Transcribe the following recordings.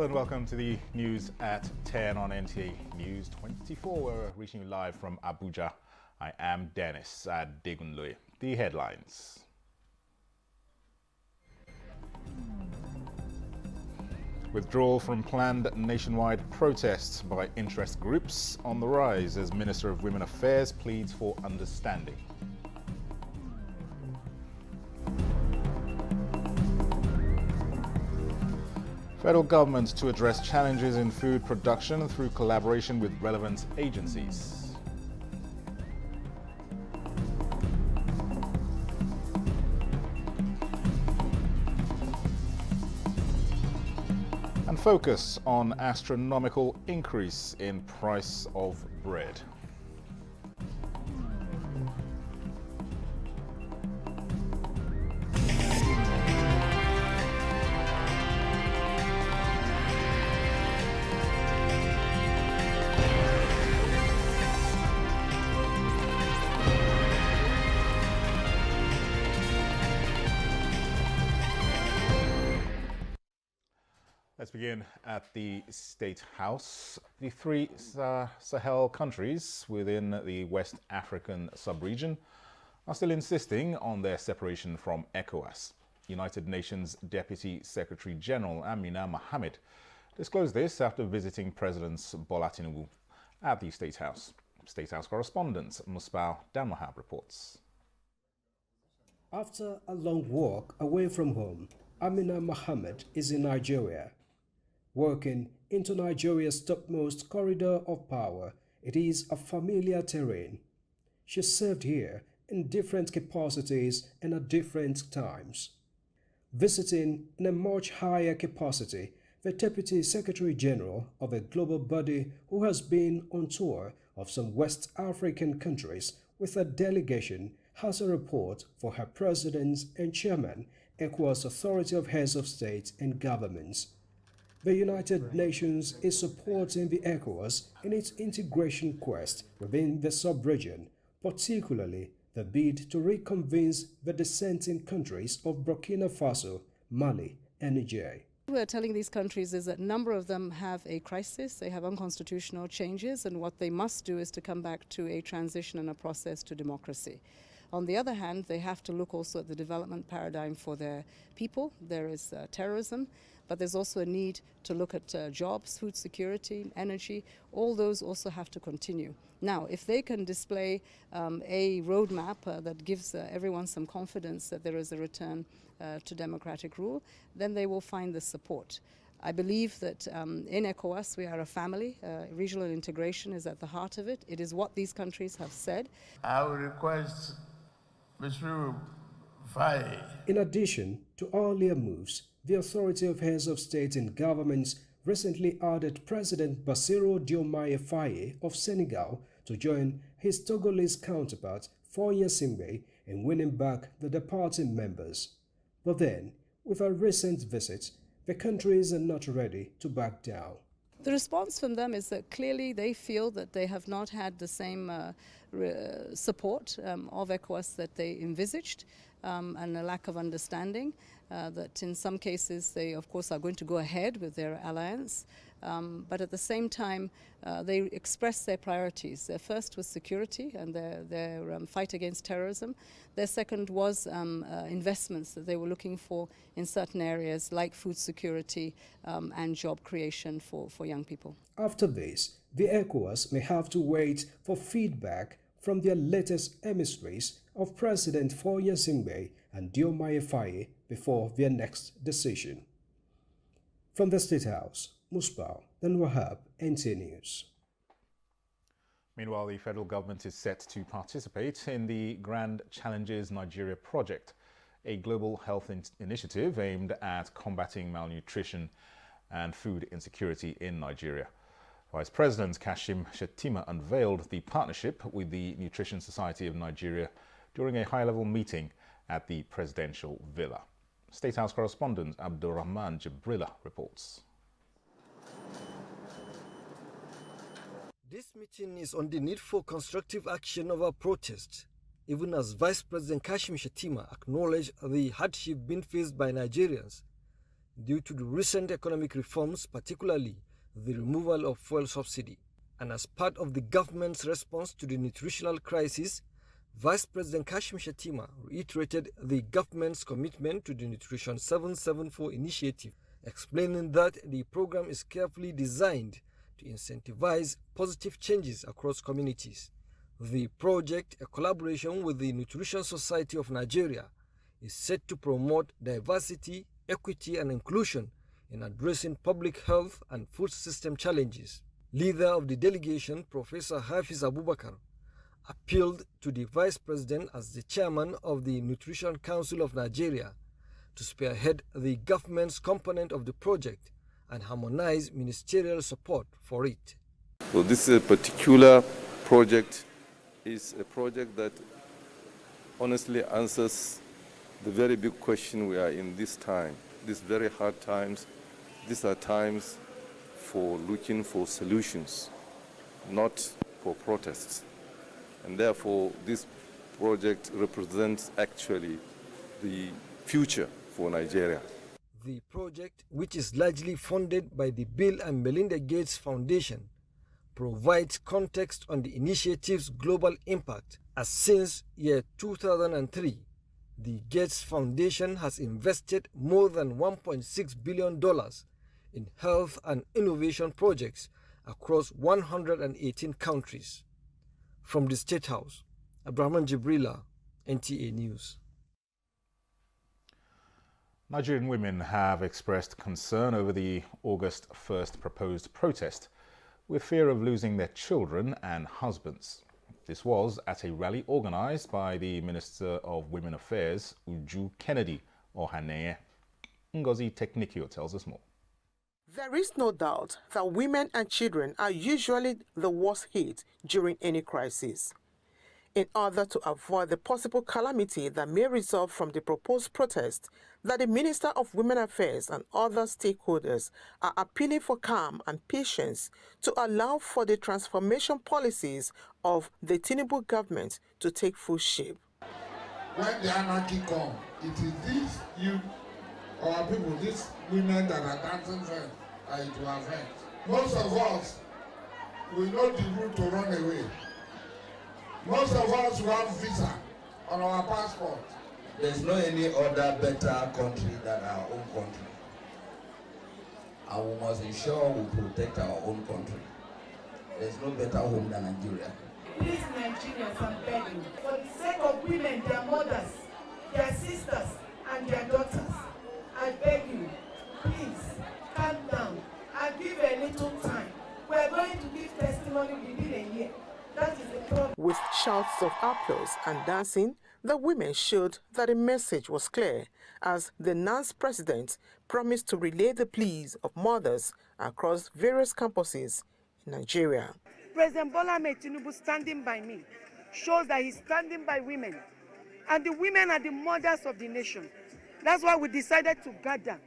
Hello and welcome to the news at 10 on NTA News 24. We're reaching you live from Abuja. I am Dennis Adegunloye. The headlines. Withdrawal from planned nationwide protests by interest groups on the rise as Minister of Women Affairs pleads for understanding. Federal government to address challenges in food production through collaboration with relevant agencies. And focus on astronomical increase in price of bread. Let's begin at the State House. The three Sahel countries within the West African sub-region are still insisting on their separation from ECOWAS. United Nations Deputy Secretary General Amina Mohamed disclosed this after visiting President Bola Tinubu at the State House. State House correspondent Musbah Danwahab reports. After a long walk away from home, Amina Mohamed is in Nigeria. Working into Nigeria's topmost corridor of power, it is a familiar terrain. She served here in different capacities and at different times. Visiting in a much higher capacity, the Deputy Secretary General of a global body who has been on tour of some West African countries with a delegation has a report for her President and Chairman, ECOWAS Authority of Heads of State and Governments. The United Nations is supporting the ECOWAS in its integration quest within the sub-region, particularly the bid to reconvene the dissenting countries of Burkina Faso, Mali, and Niger. What we're telling these countries is that a number of them have a crisis, they have unconstitutional changes, and what they must do is to come back to a transition and a process to democracy. On the other hand, they have to look also at the development paradigm for their people. There is terrorism, but there's also a need to look at jobs, food security, energy. All those also have to continue. Now, if they can display a roadmap that gives everyone some confidence that there is a return to democratic rule, then they will find the support. I believe that in ECOWAS we are a family. Regional integration is at the heart of it. It is what these countries have said. I will request Mr. Faye. In addition to earlier moves, the Authority of Heads of State and Governments recently added President Bassirou Diomaye Faye of Senegal to join his Togolese counterpart Faure Singbe in winning back the departing members. But then, with a recent visit, the countries are not ready to back down. The response from them is that clearly they feel that they have not had the same support of ECOWAS that they envisaged, and a lack of understanding. That in some cases they of course are going to go ahead with their alliance, but at the same time they express their priorities. Their first was security and their fight against terrorism. Their second was investments that they were looking for in certain areas like food security and job creation for young people. After this, the ECOWAS may have to wait for feedback from their latest emissaries of President Faure Singbe and Diomaye Faye before their next decision. From the State House, Musbah Danwahab, NTA News. Meanwhile, the federal government is set to participate in the Grand Challenges Nigeria project, a global health initiative aimed at combating malnutrition and food insecurity in Nigeria. Vice President Kashim Shettima unveiled the partnership with the Nutrition Society of Nigeria during a high-level meeting at the presidential villa. State House correspondent Abdurrahman Jibrila reports. This meeting is on the need for constructive action over protest, even as Vice President Kashim Shettima acknowledged the hardship being faced by Nigerians. due to the recent economic reforms, particularly the removal of fuel subsidy. And as part of the government's response to the nutritional crisis, Vice President Kashim Shettima reiterated the government's commitment to the Nutrition 774 initiative, explaining that the program is carefully designed to incentivize positive changes across communities. The project, a collaboration with the Nutrition Society of Nigeria, is set to promote diversity, equity, and inclusion in addressing public health and food system challenges. Leader of the delegation, Professor Hafiz Abubakar, appealed to the Vice President as the chairman of the Nutrition Council of Nigeria to spearhead the government's component of the project and harmonize ministerial support for it. So this particular project is a project that honestly answers the very big question we are in this time, these very hard times. These are times for looking for solutions, not for protests. And therefore, this project represents actually the future for Nigeria. The project, which is largely funded by the Bill and Melinda Gates Foundation, provides context on the initiative's global impact, as since year 2003, the Gates Foundation has invested more than $1.6 billion in health and innovation projects across 118 countries. From the State House, Abraham Jibrila, NTA News. Nigerian women have expressed concern over the August 1st proposed protest, with fear of losing their children and husbands. This was at a rally organized by the Minister of Women Affairs, Uju Kennedy Ohaneye. Ngozi Teknikio tells us more. There is no doubt that women and children are usually the worst hit during any crisis. In order to avoid the possible calamity that may result from the proposed protest, that the Minister of Women Affairs and other stakeholders are appealing for calm and patience to allow for the transformation policies of the Tinubu government to take full shape. When the anarchy comes, it is these youth, our people, these women that are dancing first, that it will affect. Most of us, we know the route to run away. Most of us who have visa on our passport. There's no any other better country than our own country. And we must ensure we protect our own country. There's no better home than Nigeria. Please, Nigerians, I'm begging, for the sake of women, their mothers, their sisters, and their daughters, I beg you, please, calm down and give a little time. We're going to give testimony within a year. That is the problem. With shouts of applause and dancing, the women showed that the message was clear as the NANS president promised to relay the pleas of mothers across various campuses in Nigeria. President Bola Ahmed Tinubu standing by me shows that he's standing by women. And the women are the mothers of the nation. That's why we decided to gather,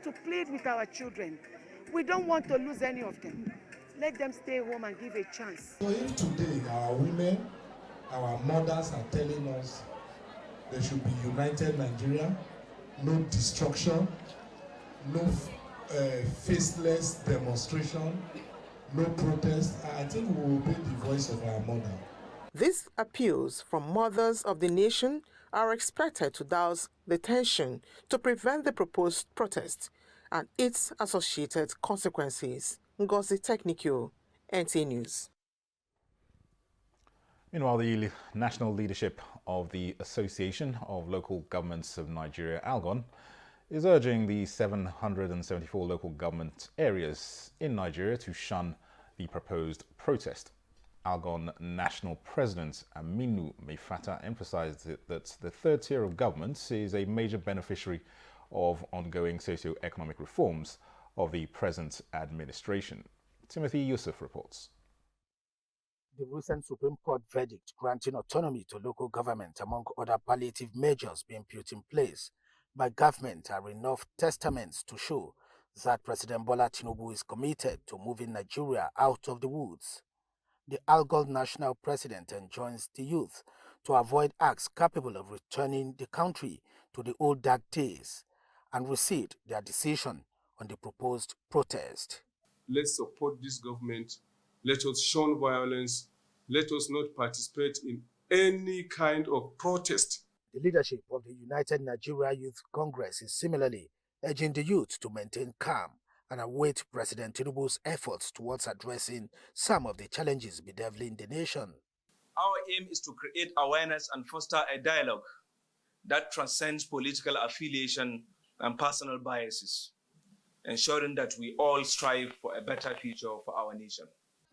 to plead with our children. We don't want to lose any of them. Let them stay home and give a chance. So if today our women, our mothers are telling us there should be united Nigeria, no destruction, no faceless demonstration, no protest, I think we will obey the voice of our mother. These appeals from mothers of the nation are expected to douse the tension to prevent the proposed protest and its associated consequences. Ngozi Teknikio, NTA News. Meanwhile, the national leadership of the Association of Local Governments of Nigeria, ALGON, is urging the 774 local government areas in Nigeria to shun the proposed protest. ALGON National President Aminu Maifata emphasized that the third tier of government is a major beneficiary of ongoing socio-economic reforms of the present administration. Timothy Yusuf reports. The recent Supreme Court verdict granting autonomy to local government, among other palliative measures being put in place by government, are enough testaments to show that President Bola Tinubu is committed to moving Nigeria out of the woods. The ALGON national president enjoins the youth to avoid acts capable of returning the country to the old dark days and rescind their decision on the proposed protest. Let's support this government. Let us shun violence. Let us not participate in any kind of protest. The leadership of the United Nigeria Youth Congress is similarly urging the youth to maintain calm and await President Tinubu's efforts towards addressing some of the challenges bedeviling the nation. Our aim is to create awareness and foster a dialogue that transcends political affiliation and personal biases, ensuring that we all strive for a better future for our nation.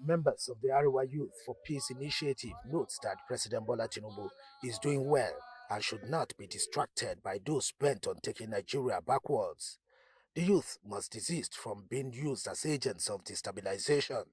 Members of the Arewa Youth for Peace Initiative notes that President Bola Tinubu is doing well and should not be distracted by those bent on taking Nigeria backwards. The youth must desist from being used as agents of destabilization,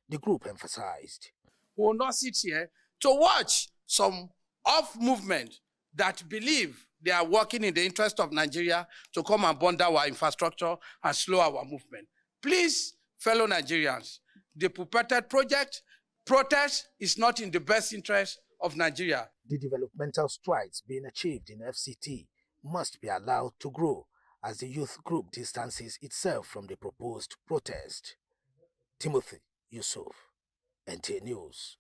the group emphasized. We will not sit here to watch some off-movement that believe they are working in the interest of Nigeria to come and burn down our infrastructure and slow our movement. Please, fellow Nigerians, the purported protest is not in the best interest of Nigeria. The developmental strides being achieved in FCT must be allowed to grow as the youth group distances itself from the proposed protest. Timothy Yusuf, NTA News.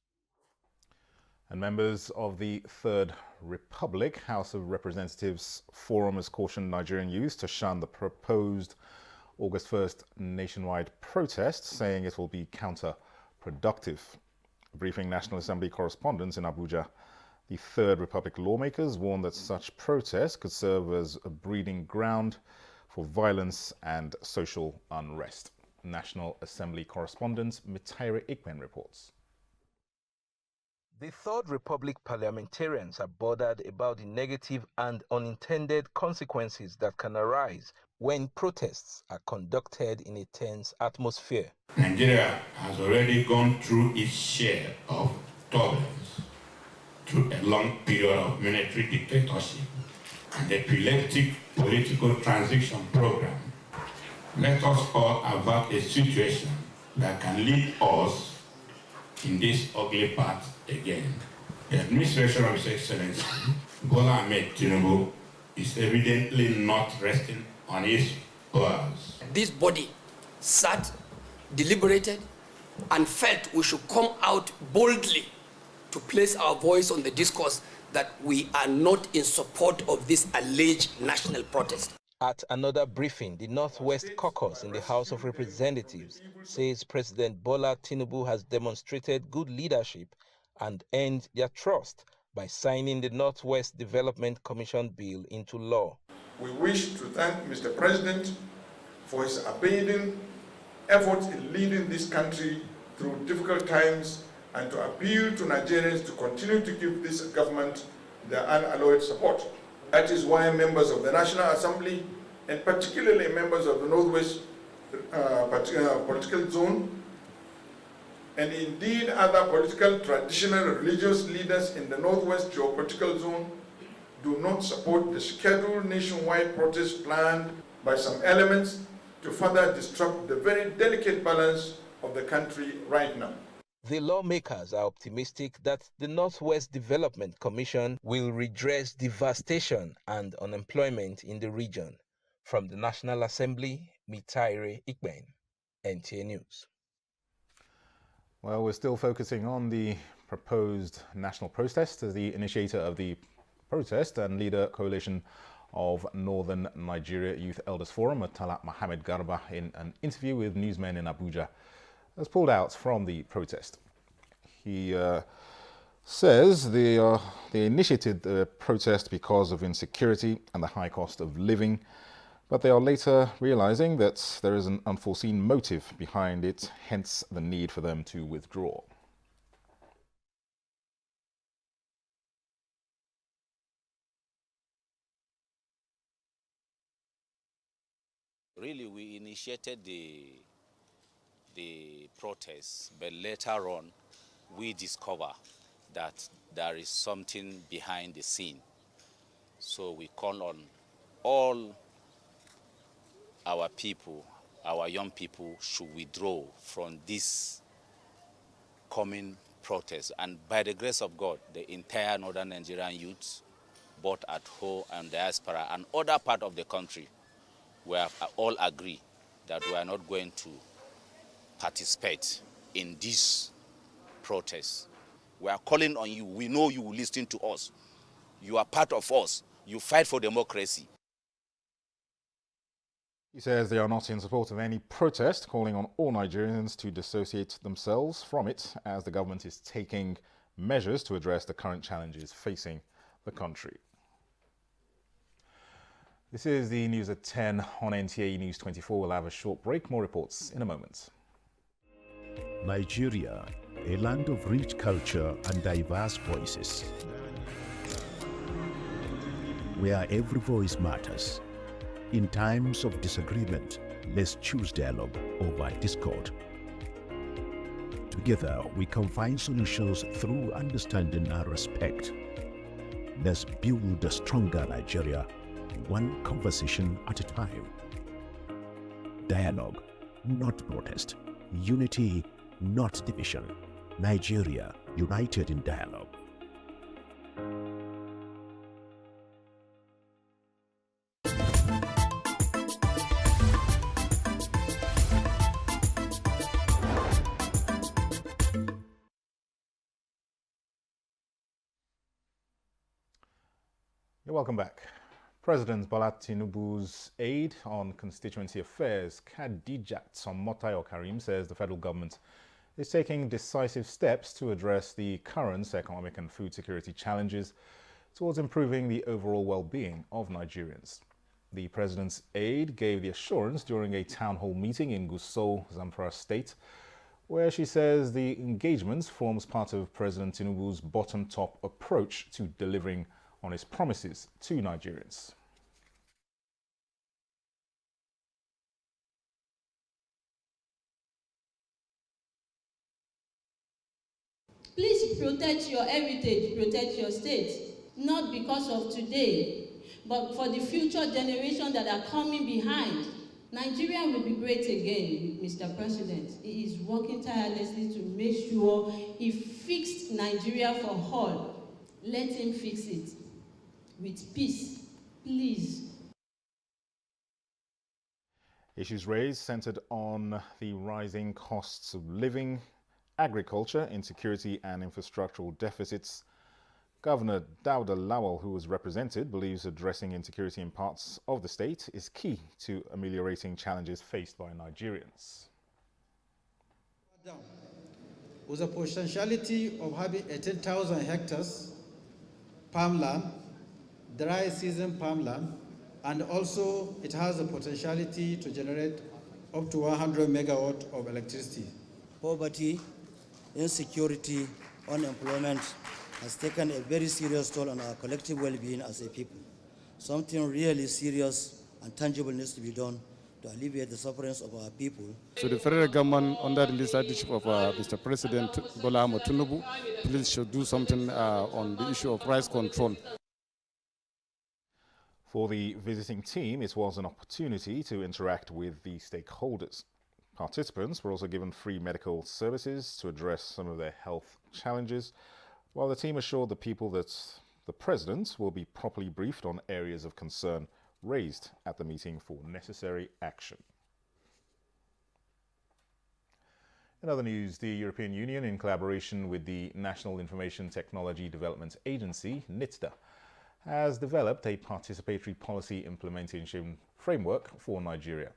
And members of the Third Republic House of Representatives Forum has cautioned Nigerian youth to shun the proposed August 1st nationwide protest, saying it will be counterproductive. Briefing National Assembly correspondents in Abuja, the Third Republic lawmakers warned that such protests could serve as a breeding ground for violence and social unrest. National Assembly correspondent Mitaire Ikpen reports. The Third Republic parliamentarians are bothered about the negative and unintended consequences that can arise when protests are conducted in a tense atmosphere. Nigeria has already gone through its share of turbulence through a long period of military dictatorship and a epileptic political transition program. Let us all avert a situation that can lead us in this ugly path again. The administration of His Excellency Bola Ahmed Tinubu is evidently not resting on his laurels. This body sat, deliberated, and felt we should come out boldly to place our voice on the discourse that we are not in support of this alleged national protest. At another briefing, the Northwest Caucus in the House of Representatives says President Bola Tinubu has demonstrated good leadership and earned their trust by signing the Northwest Development Commission Bill into law. We wish to thank Mr. President for his unbending efforts in leading this country through difficult times and to appeal to Nigerians to continue to give this government their unalloyed support. That is why members of the National Assembly, and particularly members of the Northwest political zone, and indeed other political, traditional, religious leaders in the Northwest geopolitical zone, do not support the scheduled nationwide protest planned by some elements to further disrupt the very delicate balance of the country right now. The lawmakers are optimistic that the Northwest Development Commission will redress devastation and unemployment in the region. From the National Assembly, Mitaire Ikpen, NTA News. Well, we're still focusing on the proposed national protest. As the initiator of the protest and leader coalition of Northern Nigeria Youth Elders Forum, Murtala Mohammed Garba, in an interview with newsmen in Abuja, has pulled out from the protest. He says they initiated the protest because of insecurity and the high cost of living, but they are later realizing that there is an unforeseen motive behind it, hence the need for them to withdraw. Really, we initiated the protest, but later on, we discover that there is something behind the scene. So we call on all our people, our young people, should withdraw from this coming protest. And by the grace of God, the entire Northern Nigerian youth, both at home and diaspora and other part of the country, we have all agreed that we are not going to participate in this protest. We are calling on you. We know you will listen to us. You are part of us. You fight for democracy. He says they are not in support of any protest, calling on all Nigerians to dissociate themselves from it as the government is taking measures to address the current challenges facing the country. This is the news at 10 on NTA News 24. We'll have a short break. More reports in a moment. Nigeria, a land of rich culture and diverse voices, where every voice matters. In times of disagreement, let's choose dialogue over discord. Together, we can find solutions through understanding and respect. Let's build a stronger Nigeria, one conversation at a time. Dialogue, not protest. Unity, not division. Nigeria, united in dialogue. Welcome back. President Bola Tinubu's aide on constituency affairs, Khadijat Omotayo Karim, says the federal government is taking decisive steps to address the current economic and food security challenges towards improving the overall well-being of Nigerians. The president's aide gave the assurance during a town hall meeting in Gusau, Zamfara State, where she says the engagement forms part of President Tinubu's bottom-top approach to delivering on his promises to Nigerians. Please protect your heritage, protect your state, not because of today, but for the future generations that are coming behind. Nigeria will be great again, Mr. President. He is working tirelessly to make sure he fixed Nigeria for all. Let him fix it with peace, please. Issues raised centered on the rising costs of living, agriculture, insecurity and infrastructural deficits. Governor Dauda Lawal, who was represented, believes addressing insecurity in parts of the state is key to ameliorating challenges faced by Nigerians. With a potentiality of having 18,000 hectares farmland, dry season farmland, and also it has the potentiality to generate up to 100 megawatt of electricity. Poverty, insecurity, unemployment has taken a very serious toll on our collective well-being as a people. Something really serious and tangible needs to be done to alleviate the sufferings of our people. So the federal government, under the leadership of Mr. President Bola Ahmed Tinubu, please should do something on the issue of price control. For the visiting team, it was an opportunity to interact with the stakeholders. Participants were also given free medical services to address some of their health challenges, while the team assured the people that the president will be properly briefed on areas of concern raised at the meeting for necessary action. In other news, the European Union, in collaboration with the National Information Technology Development Agency, NITDA, has developed a participatory policy implementation framework for Nigeria.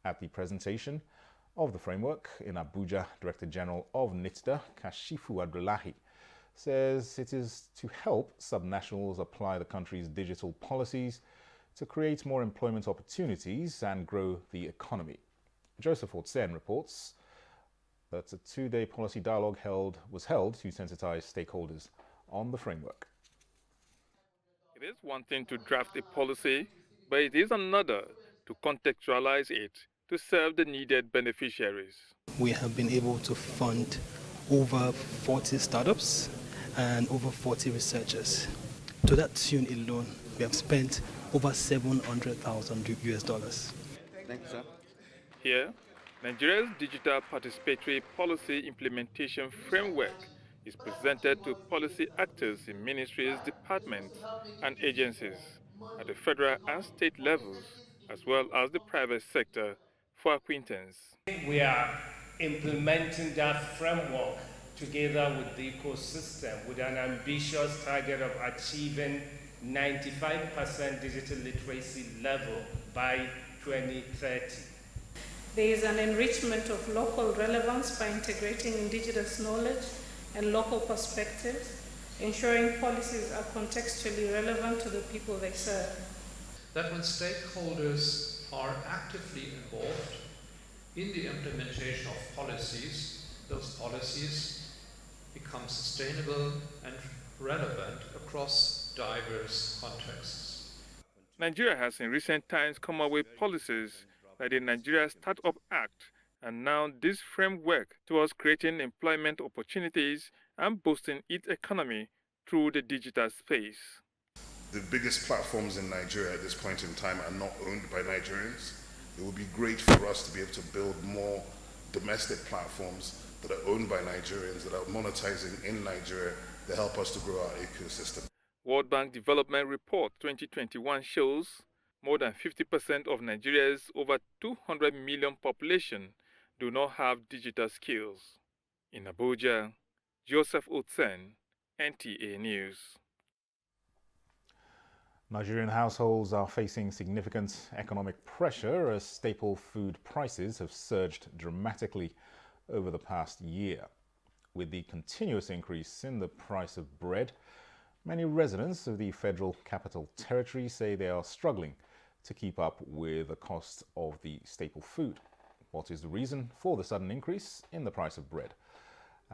At the presentation of the framework in Abuja, Director General of NITDA, Kashifu Abdullahi, says it is to help subnationals apply the country's digital policies to create more employment opportunities and grow the economy. Joseph Otsen reports that a two-day policy dialogue was held to sensitize stakeholders on the framework. It is one thing to draft a policy, but it is another to contextualize it to serve the needed beneficiaries. We have been able to fund over 40 startups and over 40 researchers. To that tune alone, we have spent over $700,000 US. Thank you, sir. Here, Nigeria's digital participatory policy implementation framework is presented to policy actors in ministries, departments, and agencies at the federal and state levels as well as the private sector, for acquaintance. We are implementing that framework together with the ecosystem with an ambitious target of achieving 95% digital literacy level by 2030. There is an enrichment of local relevance by integrating indigenous knowledge and local perspectives, ensuring policies are contextually relevant to the people they serve. That when stakeholders are actively involved in the implementation of policies, those policies become sustainable and relevant across diverse contexts. Nigeria has in recent times come up with policies like the Nigeria Startup Act, and now this framework towards creating employment opportunities and boosting its economy through the digital space. The biggest platforms in Nigeria at this point in time are not owned by Nigerians. It would be great for us to be able to build more domestic platforms that are owned by Nigerians, that are monetizing in Nigeria, that help us to grow our ecosystem. World Bank Development Report 2021 shows more than 50% of Nigeria's over 200 million population do not have digital skills. In Abuja, Joseph Otsen, NTA News. Nigerian households are facing significant economic pressure as staple food prices have surged dramatically over the past year. With the continuous increase in the price of bread, many residents of the Federal Capital Territory say they are struggling to keep up with the cost of the staple food. What is the reason for the sudden increase in the price of bread?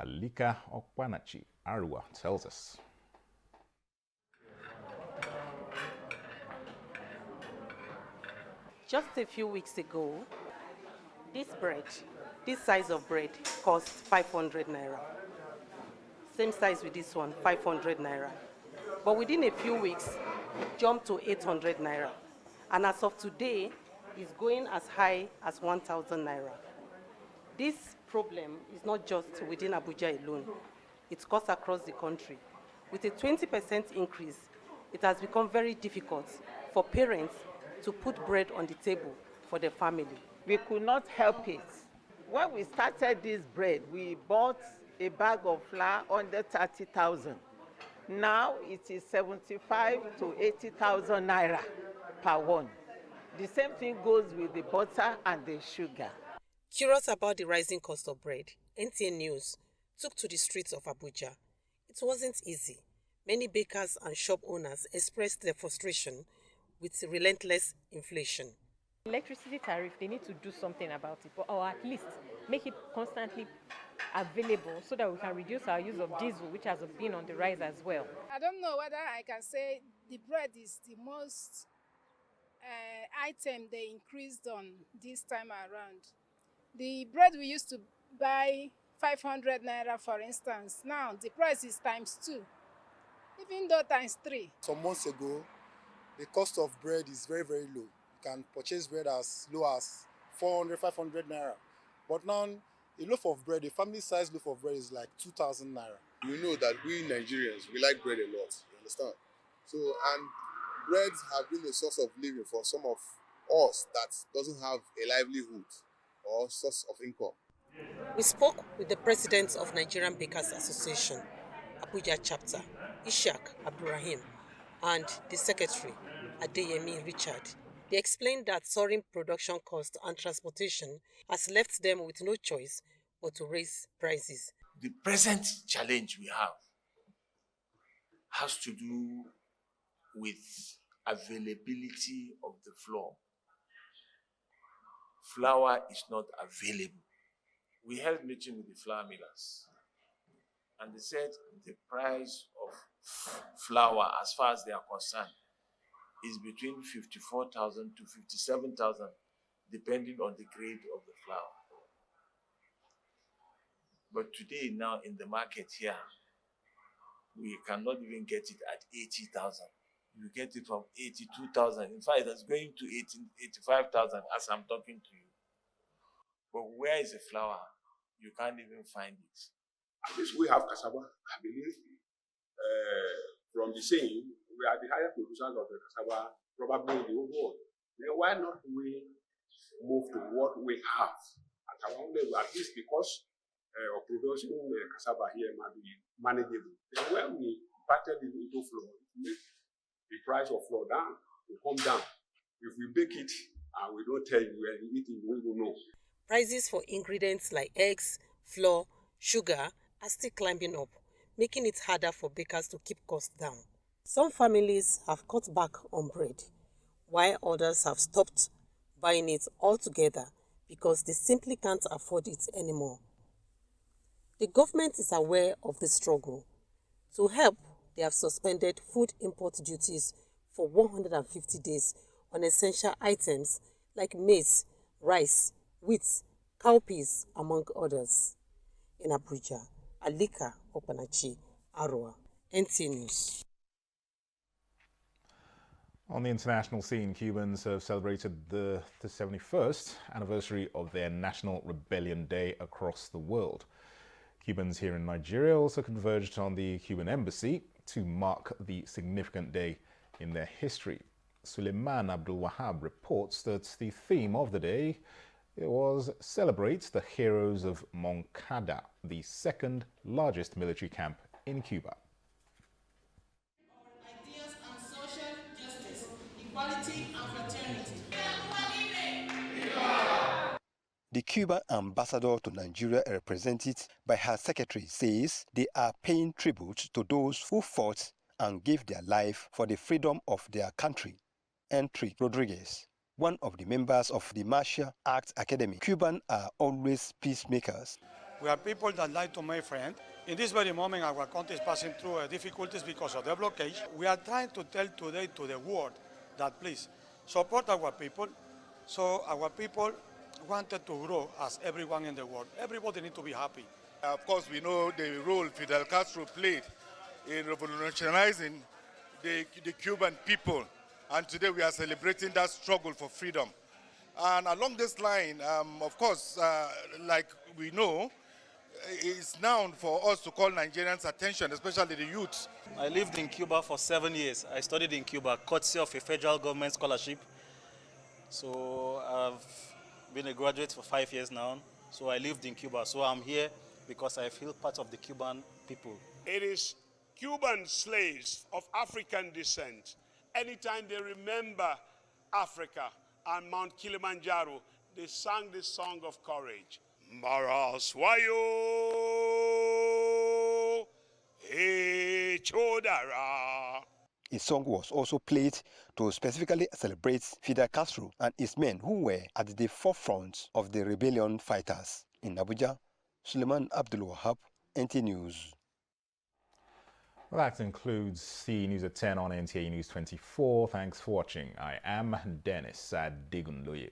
Alika Okwanachi Arua tells us. Just a few weeks ago, this size of bread cost 500 naira. Same size with this one, 500 naira. But within a few weeks, it jumped to 800 naira. And as of today, it's going as high as 1,000 naira. This problem is not just within Abuja alone. It's caused across the country. With a 20% increase, it has become very difficult for parents to put bread on the table for their family. We could not help it. When we started this bread, we bought a bag of flour under 30,000. Now it is 75 to 80,000 naira per one. The same thing goes with the butter and the sugar. Curious about the rising cost of bread, NTA News took to the streets of Abuja. It wasn't easy. Many bakers and shop owners expressed their frustration with relentless inflation. Electricity tariff, they need to do something about it, or at least make it constantly available so that we can reduce our use of diesel, which has been on the rise as well. I don't know whether I can say the bread is the most item they increased on this time around. The bread we used to buy 500 naira, for instance, now the price is ×2, even though ×3. Some months ago, the cost of bread is very, very low. You can purchase bread as low as 400, 500 naira. But now, a loaf of bread, a family-sized loaf of bread is like 2,000 naira. We know that we Nigerians, we like bread a lot, you understand? So, and breads have been a source of living for some of us that doesn't have a livelihood or source of income. We spoke with the president of Nigerian Bakers Association, Abuja chapter, Ishaq Abdurrahim, and the secretary, Adeyemi Richard. They explained that soaring production cost and transportation has left them with no choice but to raise prices. The present challenge we have has to do with availability of the flour. Flour is not available. We held meeting with the flour millers, and they said the price of flour, as far as they are concerned, is between 54,000 to 57,000, depending on the grade of the flour. But today, now in the market here, we cannot even get it at 80,000. You get it from 82,000. In fact, it's going to 85,000 as I'm talking to you. But where is the flour? You can't even find it. At least we have cassava. I believe from the saying, we are the highest producers of the cassava probably in the whole world. then why not we move to what we have at our own level, at least because of production cassava here might be manageable. Then when we battered it into flour, make the price of flour down, will come down. If we bake it and we don't tell you where you eat it, we will know. Prices for ingredients like eggs, flour, sugar are still climbing up, making it harder for bakers to keep costs down. Some families have cut back on bread, while others have stopped buying it altogether because they simply can't afford it anymore. The government is aware of the struggle. To help, they have suspended food import duties for 150 days on essential items like maize, rice, wheat, cowpeas, among others. In Abuja, Alika Opanachi, Arua, NTA News. On the international scene, Cubans have celebrated the 71st anniversary of their National Rebellion Day across the world. Cubans here in Nigeria also converged on the Cuban embassy to mark the significant day in their history. Suleiman Abdul Wahab reports that the theme of the day was Celebrate the Heroes of Moncada, the second largest military camp in Cuba. Ideas on social justice, equality, and fraternity. The Cuban ambassador to Nigeria, represented by her secretary, says they are paying tribute to those who fought and gave their life for the freedom of their country. Enrique Rodriguez, one of the members of the Martial Arts Academy. Cubans are always peacemakers. We are people that like to make friends. In this very moment, our country is passing through difficulties because of the blockade. We are trying to tell today to the world that please support our people. So our people wanted to grow as everyone in the world. Everybody needs to be happy. Of course, we know the role Fidel Castro played in revolutionizing the Cuban people. And today we are celebrating that struggle for freedom. And along this line, of course, like we know, it's now for us to call Nigerians' attention, especially the youth. I lived in Cuba for 7 years. I studied in Cuba, courtesy of a federal government scholarship. So I've been a graduate for 5 years now. So I lived in Cuba. So I'm here because I feel part of the Cuban people. It is Cuban slaves of African descent. Anytime they remember Africa and Mount Kilimanjaro, they sang this song of courage. Maraswayo Chodara. A song was also played to specifically celebrate Fidel Castro and his men who were at the forefront of the rebellion fighters. In Abuja, Suleiman Abdul Wahab, NTA News. Well, that concludes the News at 10 on NTA News 24. Thanks for watching. I am Dennis Adigunloye.